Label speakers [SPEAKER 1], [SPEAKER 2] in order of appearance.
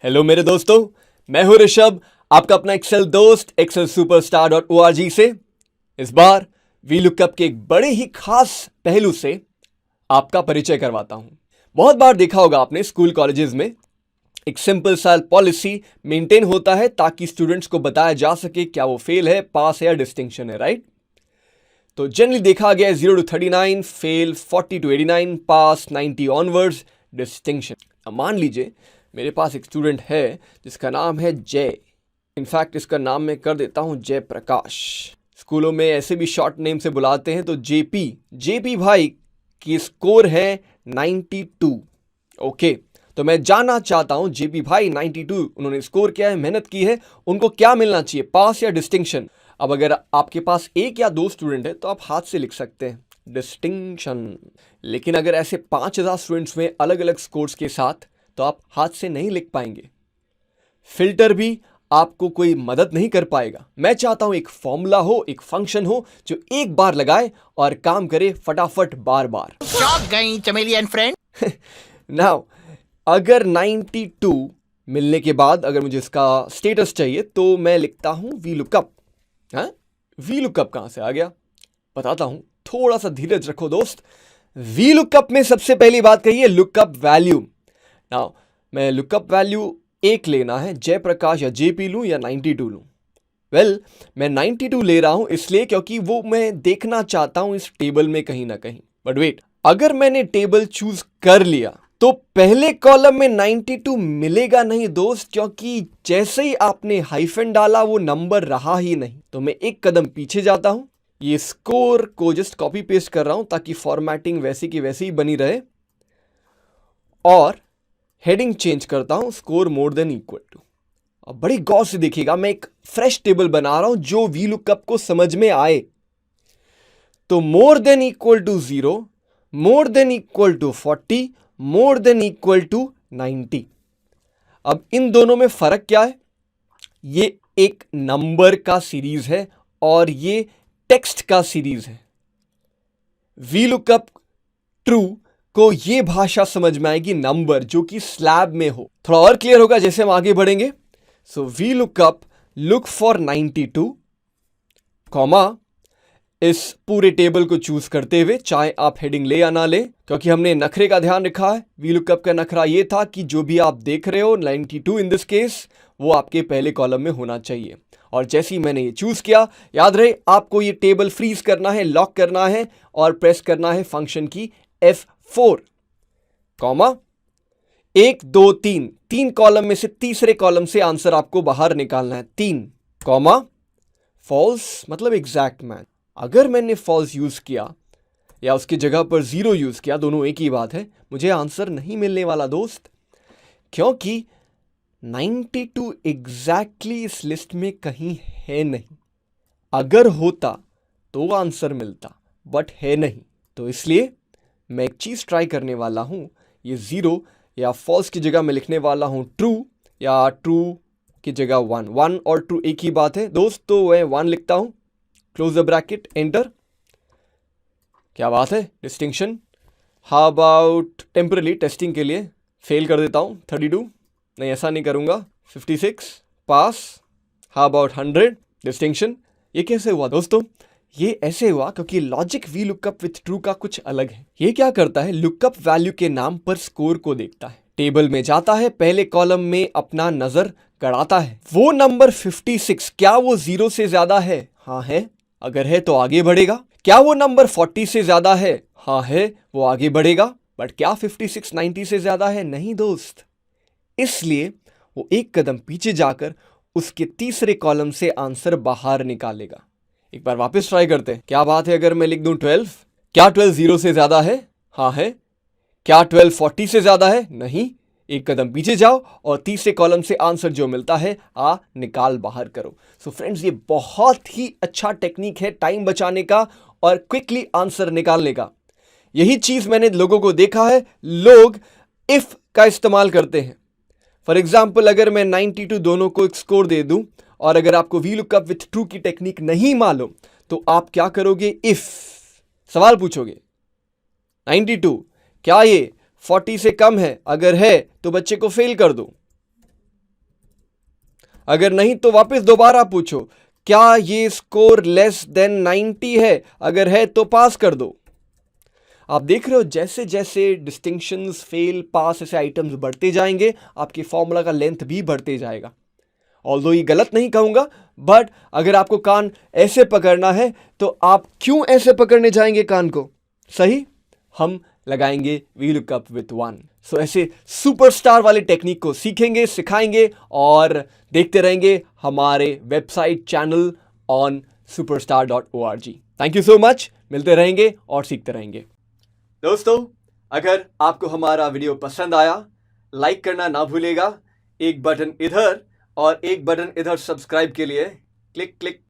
[SPEAKER 1] Hello मेरे दोस्तों, मैं हूं ऋषभ, आपका अपना एक्सेल दोस्त एक्सेल सुपरस्टार .org से। इस बार वी लुकअप के एक बड़े ही खास पहलू से आपका परिचय करवाता हूं। बहुत बार देखा होगा आपने स्कूल कॉलेजेस में एक सिंपल सा पॉलिसी मेंटेन होता है ताकि स्टूडेंट्स को बताया जा सके क्या वो फेल है, पास है या डिस्टिंक्शन है, राइट? तो जनरली देखा गया है 0 to 39, fail 40 to 89, pass 90 onwards, distinction. अब मान लीजिए मेरे पास एक स्टूडेंट है जिसका नाम है जय। इनफैक्ट इसका नाम मैं कर देता हूं जय प्रकाश। स्कूलों में ऐसे भी शॉर्ट नेम से बुलाते हैं, तो जेपी भाई की स्कोर है 92। ओके, तो मैं जानना चाहता हूं जेपी भाई 92 उन्होंने स्कोर किया है, मेहनत की है, उनको क्या मिलना चाहिए, पास या डिस्टिंक्शन? अब अगर आपके पास एक या दो स्टूडेंट है तो आप हाथ से लिख सकते हैं डिस्टिंक्शन। लेकिन अगर ऐसे 5000 स्टूडेंट्स में अलग अलग स्कोर्स के साथ, तो आप हाथ से नहीं लिख पाएंगे। फिल्टर भी आपको कोई मदद नहीं कर पाएगा। मैं चाहता हूं एक फॉर्मूला हो, एक फंक्शन हो जो एक बार लगाए और काम करे फटाफट बार बार।
[SPEAKER 2] चौंक गई चमेली एंड फ्रेंड।
[SPEAKER 1] नाउ अगर 92 मिलने के बाद अगर मुझे इसका स्टेटस चाहिए तो मैं लिखता हूं वी लुकअप। वी लुकअप कहां से आ गया बताता हूं, थोड़ा सा धीरज रखो दोस्त। वी लुकअप में सबसे पहली बात कहिए लुकअप वैल्यू। नाउ मैं लुकअप वैल्यू एक लेना है, जयप्रकाश या जेपी लूं या 92 लूं? वेल, मैं 92 ले रहा हूं इसलिए क्योंकि वो मैं देखना चाहता हूं इस टेबल में कहीं ना कहीं। बट वेट, अगर मैंने टेबल चूज कर लिया तो पहले कॉलम में 92 मिलेगा नहीं दोस्त, क्योंकि जैसे ही आपने हाइफन डाला वो नंबर रहा ही नहीं। तो मैं एक कदम पीछे जाता हूं, ये स्कोर को जस्ट कॉपी पेस्ट कर रहा हूं ताकि फॉर्मेटिंग वैसी की वैसी ही बनी रहे, और हेडिंग चेंज करता हूं score more than equal to. अब बड़ी गौर से देखिएगा, मैं एक फ्रेश टेबल बना रहा हूं जो वी लुकअप को समझ में आए। तो more than equal to 0, more than equal to 40, more than equal to 90। अब इन दोनों में फर्क क्या है? ये एक नंबर का सीरीज है और ये टेक्स्ट का सीरीज है। वी लुकअप ट्रू को ये भाषा समझ में आएगी नंबर जो कि स्लैब में हो। थोड़ा और क्लियर होगा जैसे हम आगे बढ़ेंगे। So V lookup look for 92 comma इस पूरे टेबल को चूज करते हुए, चाहे आप हेडिंग ले या ना ले, क्योंकि हमने नखरे का ध्यान रखा है। वी लुकअप का नखरा ये था कि जो भी आप देख रहे हो 92 इन दिस केस, वो आपके पहले कॉलम में होना चाहिए। और जैसे ही मैंने ये चूज किया, याद रहे आपको ये टेबल फ्रीज करना है, लॉक करना है और प्रेस करना है फंक्शन की F4 कॉमा 1 2 3, 3 कॉलम में से तीसरे कॉलम से आंसर आपको बाहर निकालना है 3 कॉमा फॉल्स, मतलब एग्जैक्ट मैच। अगर मैंने फॉल्स यूज किया या उसकी जगह पर 0 यूज किया, दोनों एक ही बात है, मुझे आंसर नहीं मिलने वाला दोस्त, क्योंकि 92 एग्जैक्टली इस लिस्ट में कहीं है नहीं। अगर होता तो आंसर मिलता, बट है नहीं। तो इसलिए मैं एक चीज ट्राई करने वाला हूं, ये 0 या फॉल्स की जगह मैं लिखने वाला हूं ट्रू, या ट्रू की जगह 1। 1 और ट्रू एक ही बात है दोस्त, तो मैं 1 लिखता हूं, क्लोज द ब्रैकेट, एंटर। क्या बात है, distinction. How about temporarily testing के लिए फेल कर देता हूं 32, नहीं ऐसा नहीं करूंगा, 56 पास। How about 100 distinction. ये कैसे हुआ दोस्तों? ये ऐसे हुआ क्योंकि logic V lookup with true का कुछ अलग है। ये क्या करता है, लुकअप वैल्यू के नाम पर स्कोर को देखता है, टेबल में जाता है, पहले कॉलम में अपना नजर गड़ाता है। वो नंबर 56 क्या वो 0 से ज्यादा है? हाँ है, अगर है तो आगे बढ़ेगा। क्या वो नंबर 40 से ज्यादा है? हाँ है, वो आगे बढ़ेगा। बट क्या 56 90 से ज्यादा है? नहीं दोस्त। इसलिए वो एक कदम पीछे जाकर उसके तीसरे कॉलम से आंसर बाहर निकालेगा। एक बार वापस ट्राई करते हैं। क्या बात है अगर मैं लिख दूं 12? क्या 12 0 से ज्यादा है? हाँ है। क्या 12 40 से ज्यादा है? नहीं। एक कदम पीछे जाओ और तीसरे कॉलम से आंसर जो मिलता है निकाल बाहर करो। सो फ्रेंड्स, ये बहुत ही अच्छा टेक्निक है टाइम बचाने का और क्विकली आंसर निकालने का। यही चीज मैंने लोगों को देखा है, लोग इफ का इस्तेमाल करते हैं। फॉर एग्जाम्पल, अगर मैं 92 दोनों को एक स्कोर दे दूं और अगर आपको वी लुकअप विथ ट्रू की टेक्निक नहीं मालूम तो आप क्या करोगे? इफ सवाल पूछोगे 92 क्या ये 40 से कम है? अगर है तो बच्चे को फेल कर दो। अगर नहीं तो वापस दोबारा पूछो, क्या ये स्कोर लेस देन 90 है? अगर है तो पास कर दो। आप देख रहे हो जैसे जैसे डिस्टिंक्शंस, फेल, पास ऐसे आइटम्स बढ़ते जाएंगे, आपके फॉर्मूला का लेंथ भी बढ़ते जाएगा। ऑल्दो ये गलत नहीं कहूंगा, बट अगर आपको कान ऐसे पकड़ना है तो आप क्यों ऐसे पकड़ने जाएंगे कान को? सही, हम लगाएंगे we look up with one. सो ऐसे सुपरस्टार वाले टेक्निक को सीखेंगे, सिखाएंगे और देखते रहेंगे हमारे website, channel on superstar.org। Thank you so much. मिलते रहेंगे और सीखते रहेंगे। दोस्तों, अगर आपको हमारा वीडियो पसंद आया, लाइक करना ना भूलेगा। एक बटन इधर और एक बटन इधर सब्सक्राइब के लिए क्लिक क्लिक